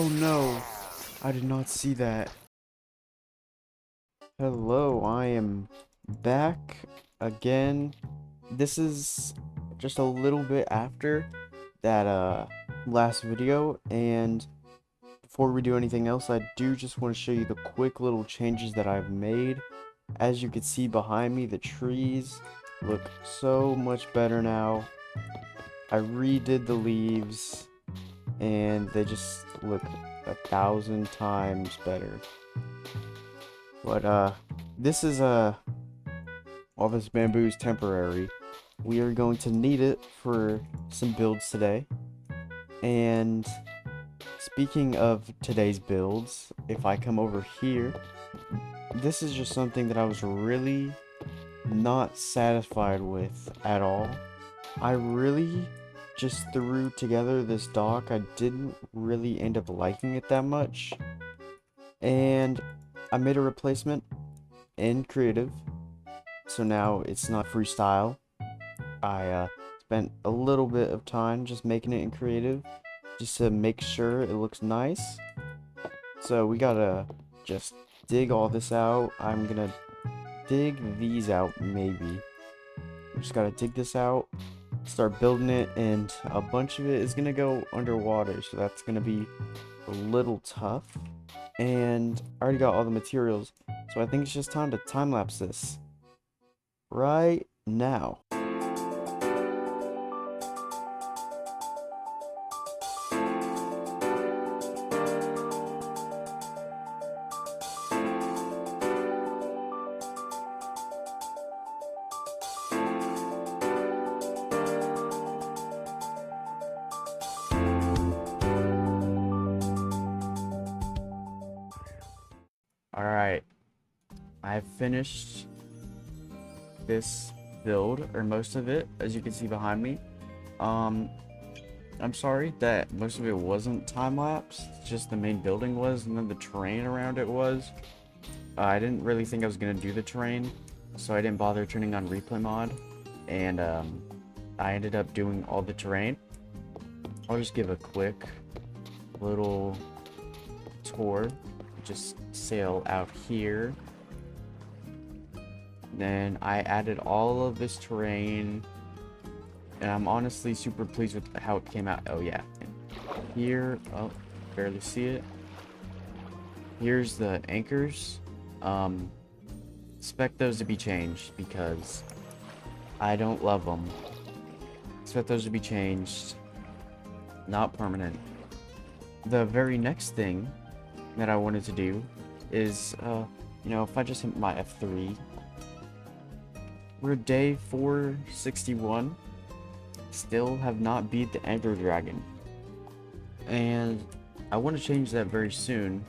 Oh no, I did not see that. Hello, I am back again. This is just a little bit after that last video, and before we do anything else, I do just want to show you the quick little changes that I've made. As you can see behind me, the trees look so much better now. I redid the leaves and they just look 1,000 times better. But this is all this bamboo is temporary. We are going to need it for some builds today. And speaking of today's builds, if I come over here, this is just something that I was really not satisfied with at all. I really just threw together this dock. I didn't really end up liking it that much. And I made a replacement in creative. So now it's not freestyle. I spent a little bit of time just making it in creative just to make sure it looks nice. So we gotta just dig all this out. I'm gonna dig these out maybe. We just gotta dig this out, start building it, and a bunch of it is gonna go underwater, so that's gonna be a little tough. And I already got all the materials, so I think it's just time to time-lapse this right now. Alright, I've finished this build, or most of it, as you can see behind me. I'm sorry that most of it wasn't time-lapsed, just the main building was, and then the terrain around it was. I didn't really think I was going to do the terrain, so I didn't bother turning on replay mod, and I ended up doing all the terrain. I'll just give a quick little tour. Just sail out here. Then I added all of this terrain, and I'm honestly super pleased with how it came out. Oh yeah, and here, oh, barely see it. Here's the anchors. Expect those to be changed because I don't love them. Expect those to be changed, not permanent. The very next thing that I wanted to do is, you know, if I just hit my F3, we're day 461, still have not beat the Ender Dragon, and I want to change that very soon,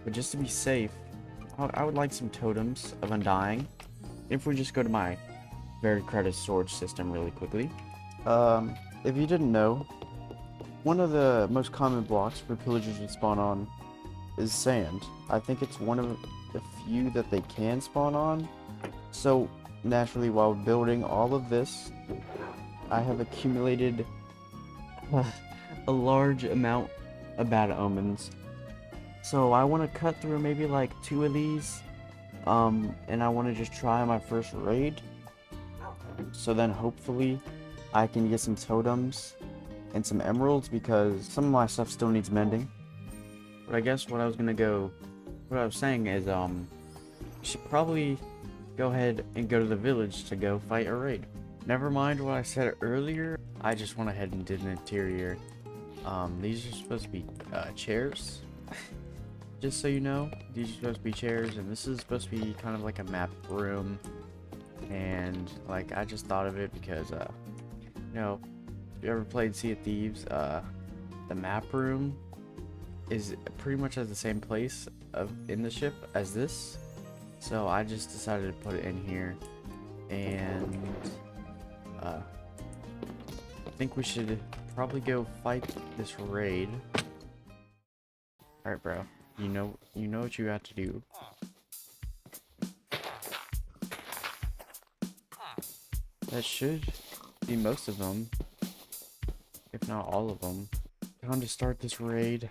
but just to be safe, I would like some totems of Undying. If we just go to my very credit storage system really quickly. If you didn't know, one of the most common blocks for pillagers to spawn on is sand. I think it's one of the few that they can spawn on. So naturally, while building all of this, I have accumulated a large amount of bad omens. So I want to cut through maybe like 2 of these, and I want to just try my first raid. So then hopefully I can get some totems and some emeralds, because some of my stuff still needs mending. But I guess what I was saying is, you should probably go ahead and go to the village to go fight a raid. Never mind what I said earlier, I just went ahead and did an interior. These are supposed to be chairs. Just so you know, these are supposed to be chairs, and this is supposed to be kind of like a map room. And like, I just thought of it because, you know, if you ever played Sea of Thieves, the map room is pretty much at the same place in the ship as this, so I just decided to put it in here. And I think we should probably go fight this raid. All right, bro, you know what you have to do. That should be most of them, if not all of them. Time to start this raid.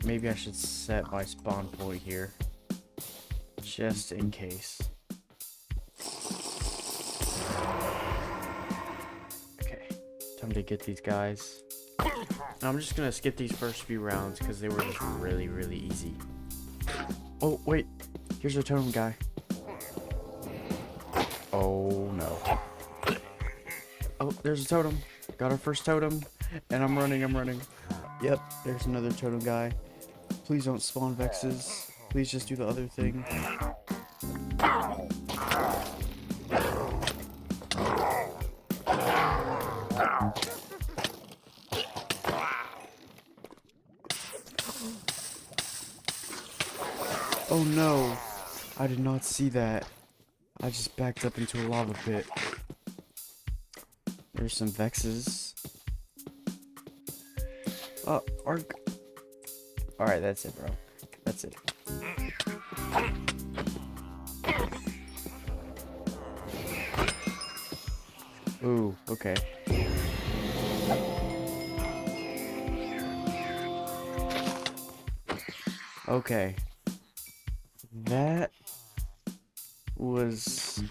maybe I should set my spawn point here. Just in case. Okay, time to get these guys. Now I'm just gonna skip these first few rounds because they were just really, really easy. Oh, wait. Here's a totem guy. Oh, no. Oh, there's a totem. Got our first totem. And I'm running. Yep, there's another totem guy. Please don't spawn Vexes. Please just do the other thing. Oh no, I did not see that. I just backed up into a lava pit. There's some Vexes. Arc. Alright, that's it, bro. That's it. Ooh, okay. Okay. That was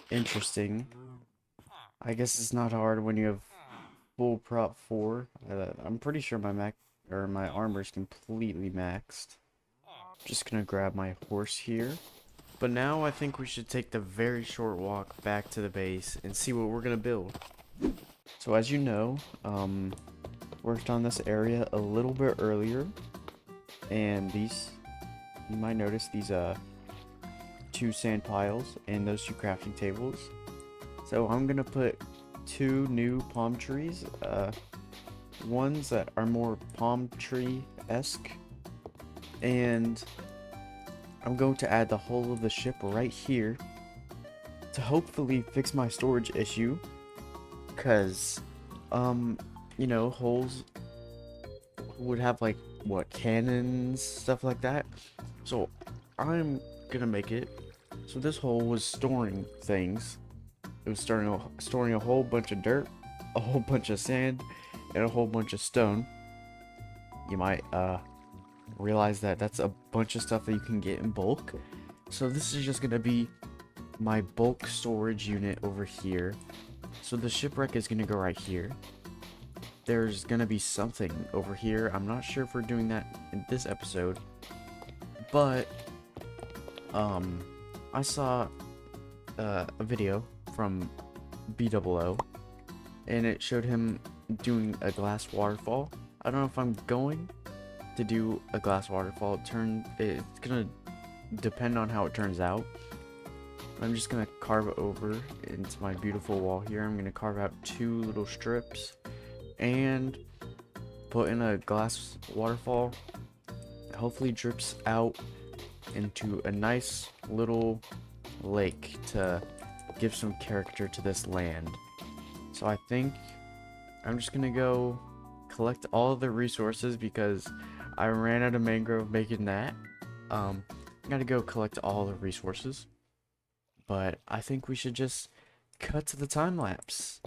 interesting. I guess it's not hard when you have full prop 4. I'm pretty sure my armor is completely maxed. Just gonna grab my horse here. But now I think we should take the very short walk back to the base and see what we're gonna build. So as you know, worked on this area a little bit earlier, and these, you might notice these 2 sand piles and those 2 crafting tables. So I'm gonna put 2 new palm trees, ones that are more palm tree-esque, and I'm going to add the hull of the ship right here to hopefully fix my storage issue, because you know, hulls would have like what, cannons, stuff like that. So I'm gonna make it so this hole was storing things. It was storing a whole bunch of dirt, a whole bunch of sand, and a whole bunch of stone. You might realize that that's a bunch of stuff that you can get in bulk. So this is just gonna be my bulk storage unit over here. So the shipwreck is gonna go right here. There's gonna be something over here. I'm not sure if we're doing that in this episode, but I saw a video from BOO, and it showed him doing a glass waterfall. I don't know if I'm going to do a glass waterfall. It's gonna depend on how it turns out. I'm just gonna carve over into my beautiful wall here. I'm gonna carve out 2 little strips and put in a glass waterfall. Hopefully drips out into a nice little lake to give some character to this land. So I think I'm just gonna go collect all of the resources because I ran out of mangrove making that. Gotta go collect all the resources, but I think we should just cut to the time lapse.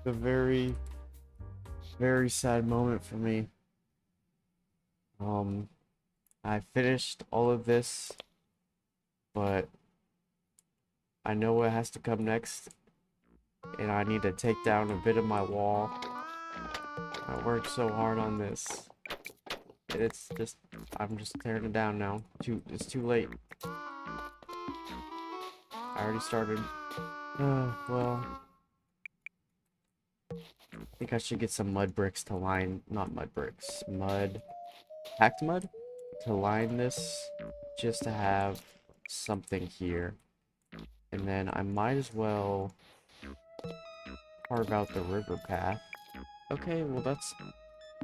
A very, very sad moment for me. I finished all of this, but I know what has to come next, and I need to take down a bit of my wall. I worked so hard on this. It's just, I'm just tearing it down now. It's too late. I already started. Well, I think I should get some mud bricks to line, not mud bricks, packed mud to line this, just to have something here. And then I might as well carve out the river path. Okay, well that's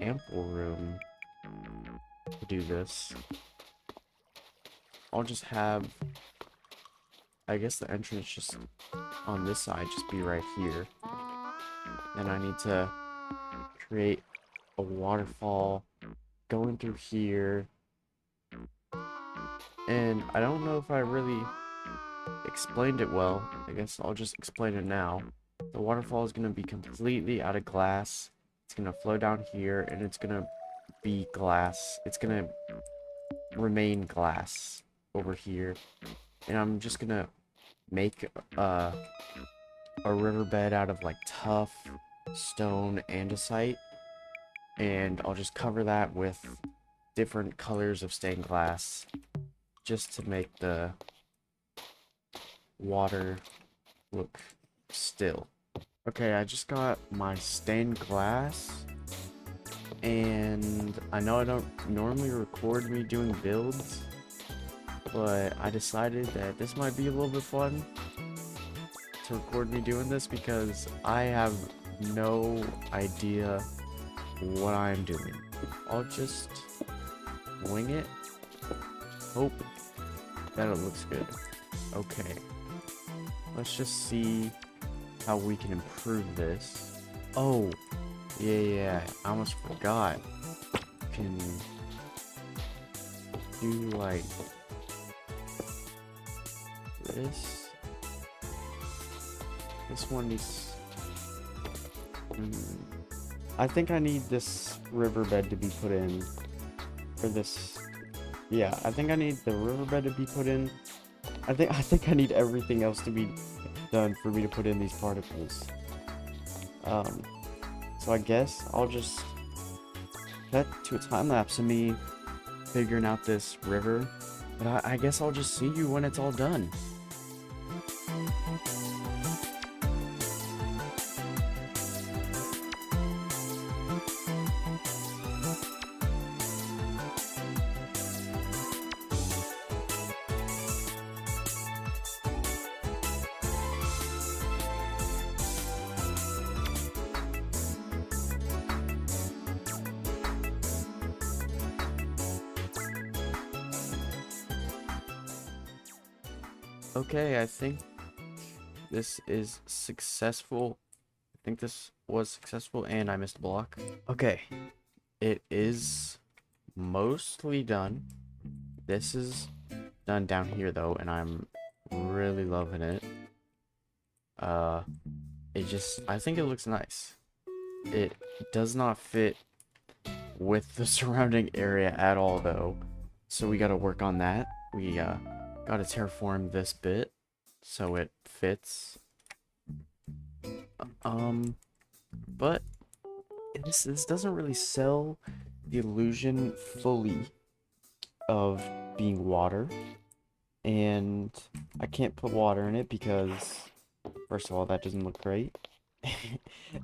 ample room to do this. I'll just have I guess the entrance just on this side just be right here. Then I need to create a waterfall going through here. And I don't know if I really explained it well. I guess I'll just explain it now. The waterfall is going to be completely out of glass. It's going to flow down here, and it's going to be glass. It's going to remain glass over here. And I'm just going to make a riverbed out of like tough stone andesite. And I'll just cover that with different colors of stained glass just to make the water look still. Okay, I just got my stained glass, and I know I don't normally record me doing builds, but I decided that this might be a little bit fun to record me doing this because I have no idea what I'm doing. I'll just wing it, hope that it looks good. Okay, let's just see how we can improve this. Oh, yeah, I almost forgot. Can do like this. This one needs... I think I need this riverbed to be put in. Or this... Yeah, I think I need the riverbed to be put in. I think I need everything else to be done for me to put in these particles. So I guess I'll just cut to a time lapse of me figuring out this river. But I guess I'll just see you when it's all done. Okay, I think this is successful. I think this was successful, and I missed a block. Okay, it is mostly done. This is done down here, though, and I'm really loving it. I think it looks nice. It does not fit with the surrounding area at all, though, so we gotta work on that. We, gotta terraform this bit so it fits. But this doesn't really sell the illusion fully of being water, and I can't put water in it because first of all that doesn't look great,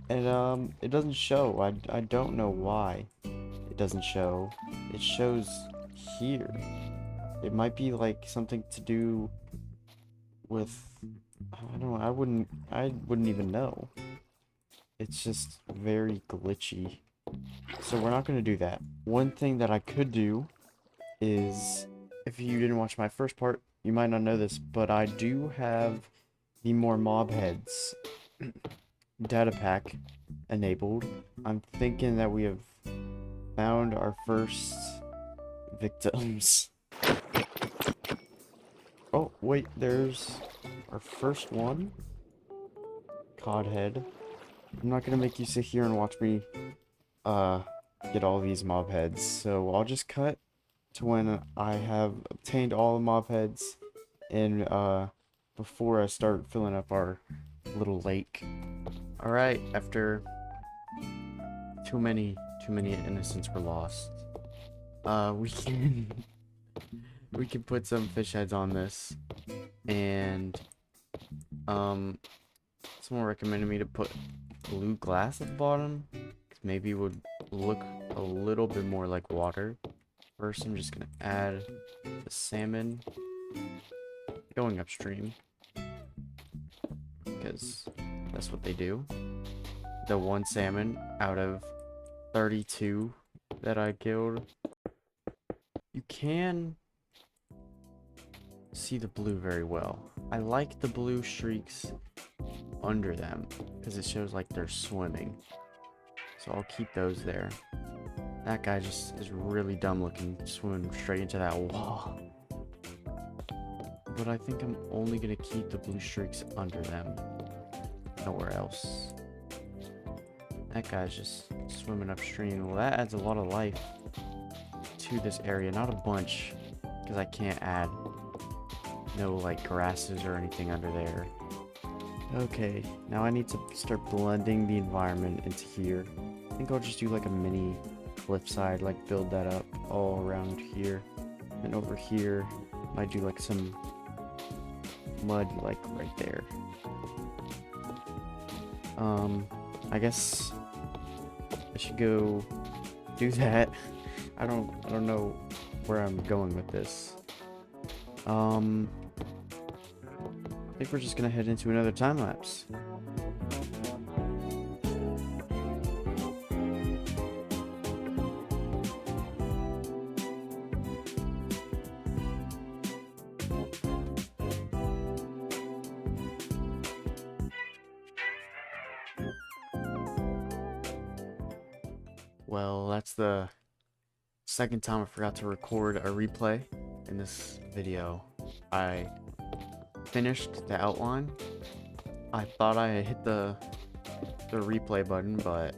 and it doesn't show. I don't know why it doesn't show. It shows here. It might be like something to do with, I don't know, I wouldn't even know. It's just very glitchy. So we're not gonna do that. One thing that I could do is, if you didn't watch my first part, you might not know this, but I do have the more mob heads data pack enabled. I'm thinking that we have found our first victims. Oh, wait, there's our first one. Codhead. I'm not gonna make you sit here and watch me, get all these mob heads. So I'll just cut to when I have obtained all the mob heads and, before I start filling up our little lake. Alright, after too many innocents were lost, we can put some fish heads on this, and someone recommended me to put blue glass at the bottom, 'cause maybe it would look a little bit more like water. First, I'm just gonna add the salmon going upstream, because that's what they do. The one salmon out of 32 that I killed. You can see the blue very well. I like the blue streaks under them because it shows like they're swimming. So I'll keep those there. That guy just is really dumb looking, swimming straight into that wall. But I think I'm only gonna keep the blue streaks under them. Nowhere else. That guy's just swimming upstream. Well, that adds a lot of life to this area. Not a bunch, because I can't add no like grasses or anything under there. Okay, now I need to start blending the environment into here. I think I'll just do like a mini cliffside, like build that up all around here. And over here, might do like some mud like right there. I guess I should go do that. I don't know where I'm going with this. I think we're just gonna head into another time lapse. Well, that's the second time I forgot to record a replay in this video. I finished the outline. I thought I had hit the replay button, but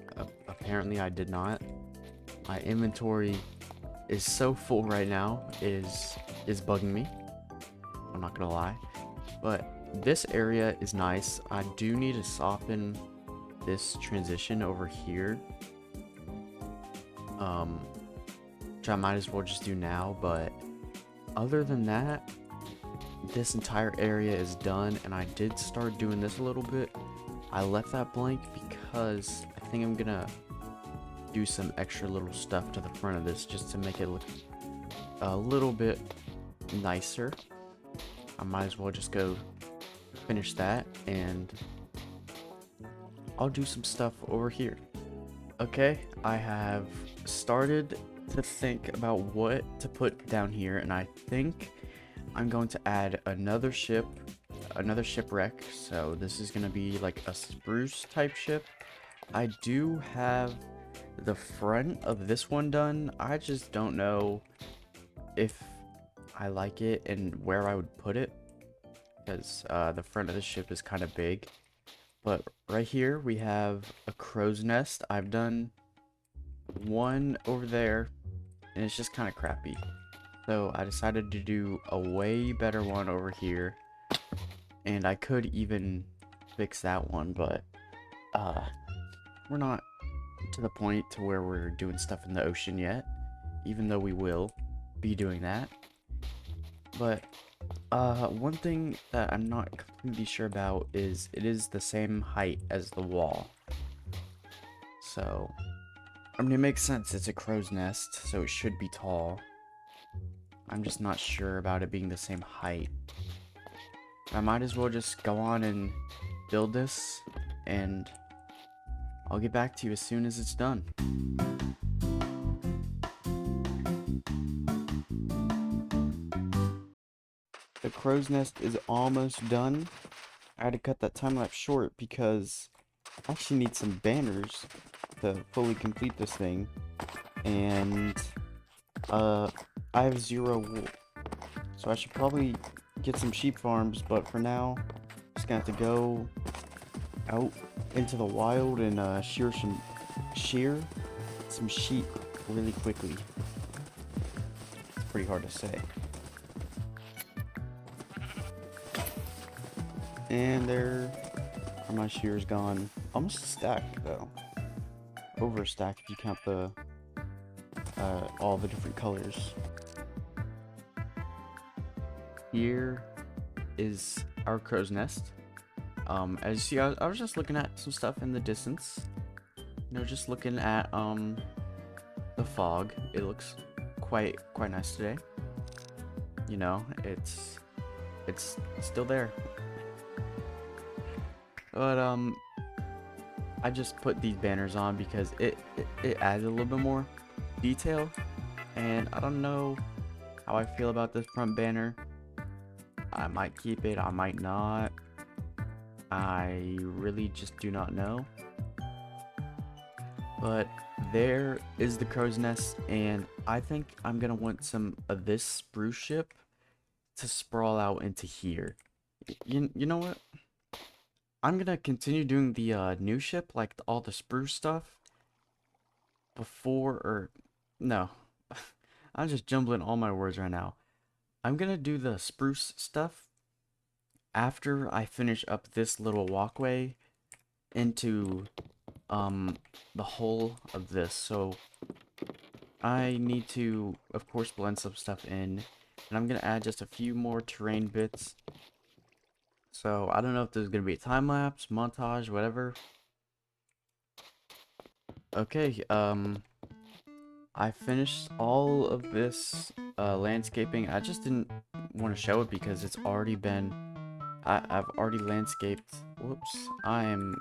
apparently I did not. My inventory is so full right now, is bugging me. I'm not gonna lie. But this area is nice. I do need to soften this transition over here. Which I might as well just do now, but other than that, this entire area is done, and I did start doing this a little bit. I left that blank because I think I'm gonna do some extra little stuff to the front of this just to make it look a little bit nicer. I might as well just go finish that, and I'll do some stuff over here. Okay, I have started to think about what to put down here, and I think I'm going to add another shipwreck. So this is going to be like a spruce type ship. I do have the front of this one done. I just don't know if I like it and where I would put it, because the front of the ship is kind of big. But right here we have a crow's nest. I've done one over there, and it's just kind of crappy. So I decided to do a way better one over here. And I could even fix that one, but we're not to the point to where we're doing stuff in the ocean yet, even though we will be doing that. But one thing that I'm not completely sure about is it is the same height as the wall. So, I mean, it makes sense. It's a crow's nest, so it should be tall. I'm just not sure about it being the same height. I might as well just go on and build this, and I'll get back to you as soon as it's done. The crow's nest is almost done. I had to cut that time lapse short because I actually need some banners to fully complete this thing, and I have 0 wool, so I should probably get some sheep farms, but for now I'm just gonna have to go out into the wild and shear some sheep really quickly. It's pretty hard to say. And there are my shears gone. Almost a stack though. Over a stack if you count the all the different colors. Here is our crow's nest. As you see, I was just looking at some stuff in the distance. You know, just looking at the fog. It looks quite nice today. You know, it's still there. But I just put these banners on because it adds a little bit more detail, and I don't know how I feel about this front banner. I might keep it, I might not. I really just do not know. But there is the crow's nest, and I think I'm gonna want some of this spruce ship to sprawl out into here. You know what? I'm gonna continue doing the new ship, like all the spruce stuff, before, or no. I'm just jumbling all my words right now. I'm gonna do the spruce stuff after I finish up this little walkway into the whole of this. So I need to, of course, blend some stuff in, and I'm gonna add just a few more terrain bits. So I don't know if there's gonna be a time lapse, montage, whatever. Okay, I finished all of this landscaping. I just didn't want to show it because it's already been, I've already landscaped. Whoops, I am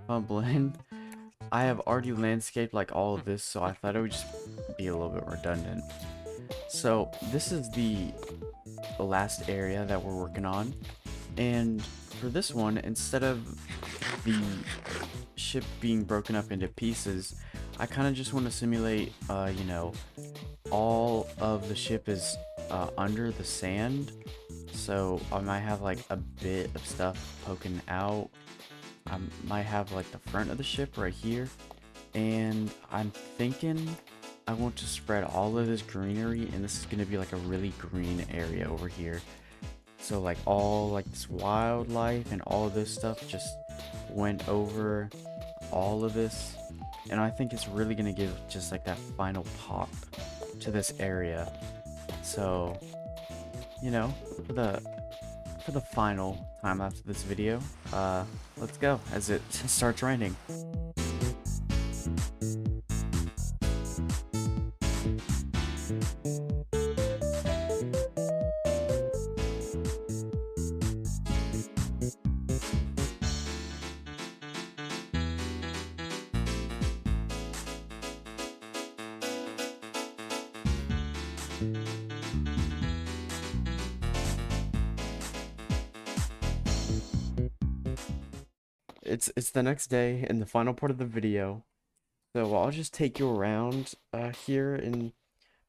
fumbling. I have already landscaped like all of this, so I thought it would just be a little bit redundant. So this is the last area that we're working on, and for this one, instead of the ship being broken up into pieces, I kind of just want to simulate, you know, all of the ship is under the sand, so I might have like a bit of stuff poking out. I might have like the front of the ship right here, and I'm thinking I want to spread all of this greenery, and this is going to be like a really green area over here. So like all like this wildlife and all of this stuff just went over all of this, and I think it's really going to give just like that final pop to this area. So, you know, for the final time lapse of this video, let's go as it starts raining. It's the next day and the final part of the video, so I'll just take you around here and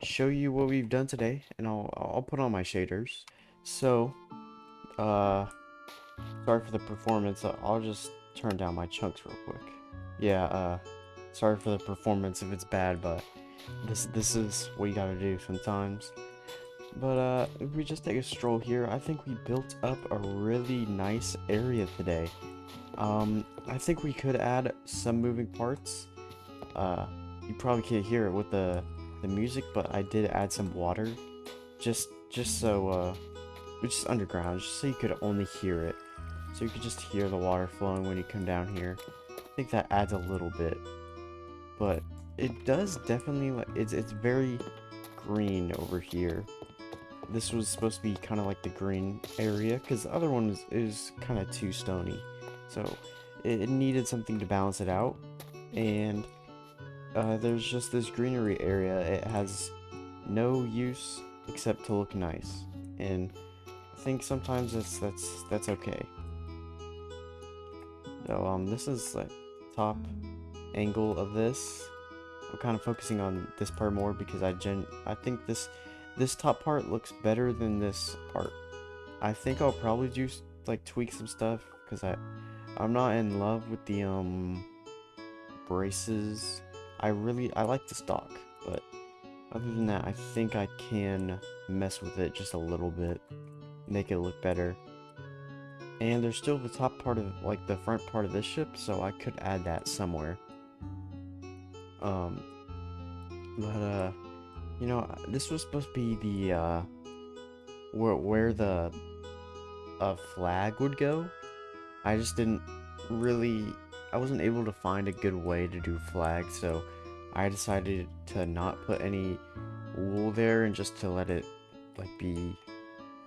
show you what we've done today, and I'll put on my shaders. So uh sorry for the performance. I'll just turn down my chunks real quick. Yeah, sorry for the performance if it's bad, but this is what you gotta do sometimes. But if we just take a stroll here, I think we built up a really nice area today. I think we could add some moving parts. You probably can't hear it with the music, but I did add some water, just so just underground, just so you could only hear it, so you could just hear the water flowing when you come down here. I think that adds a little bit, but it does definitely, like, it's very green over here. This was supposed to be kind of like the green area, because the other one is kind of too stony. So it needed something to balance it out, and there's just this greenery area. It has no use except to look nice, and I think sometimes that's okay. So this is like top angle of this. I'm kind of focusing on this part more because I think this top part looks better than this part. I think I'll probably do like tweak some stuff because I'm not in love with the braces. I like the stock, but other than that, I think I can mess with it just a little bit, make it look better. And there's still the top part of, like, the front part of this ship, so I could add that somewhere. But you know, this was supposed to be the where the flag would go. I just didn't really, I wasn't able to find a good way to do flags, so I decided to not put any wool there and just to let it like be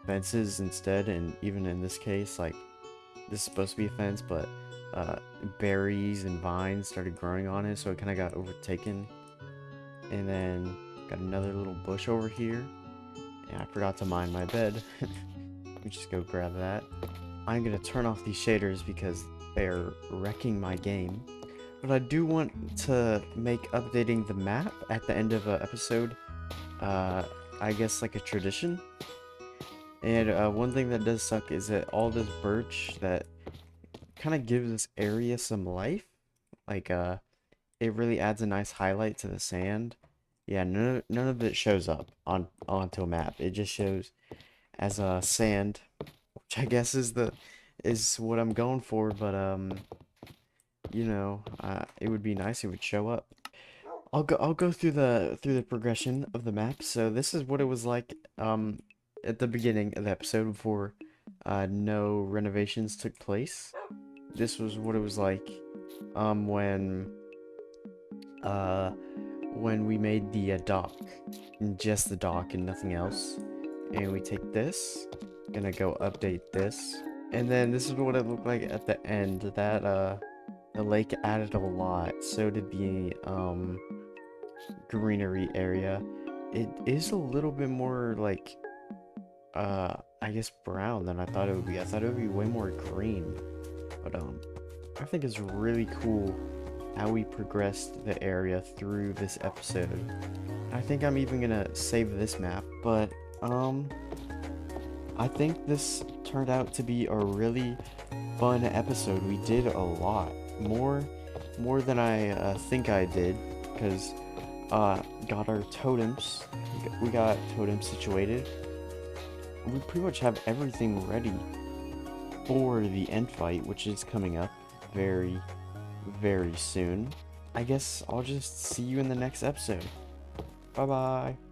fences instead. And even in this case, like, this is supposed to be a fence, but berries and vines started growing on it, so it kind of got overtaken. And then got another little bush over here, and I forgot to mind my bed. Let me just go grab that. I'm gonna turn off these shaders because they're wrecking my game. But I do want to make updating the map at the end of an episode, I guess like a tradition. And one thing that does suck is that all this birch that kind of gives this area some life. Like, it really adds a nice highlight to the sand. Yeah, none of it shows up onto a map. It just shows as a sand, which I guess is what I'm going for. But you know, it would be nice if it would show up. I'll go through the progression of the map. So this is what it was like at the beginning of the episode before no renovations took place. This was what it was like when we made the dock, and just the dock and nothing else. And we take this, gonna go update this, and then this is what it looked like at the end. That the lake added a lot, so did the greenery area. It is a little bit more like I guess brown than I thought it would be. I thought it would be way more green, but I think it's really cool how we progressed the area through this episode. I think I'm even gonna save this map, but I think this turned out to be a really fun episode. We did a lot more than I think I did, because got our totems. We got totems situated. We pretty much have everything ready for the end fight, which is coming up very, very soon. I guess I'll just see you in the next episode. Bye bye.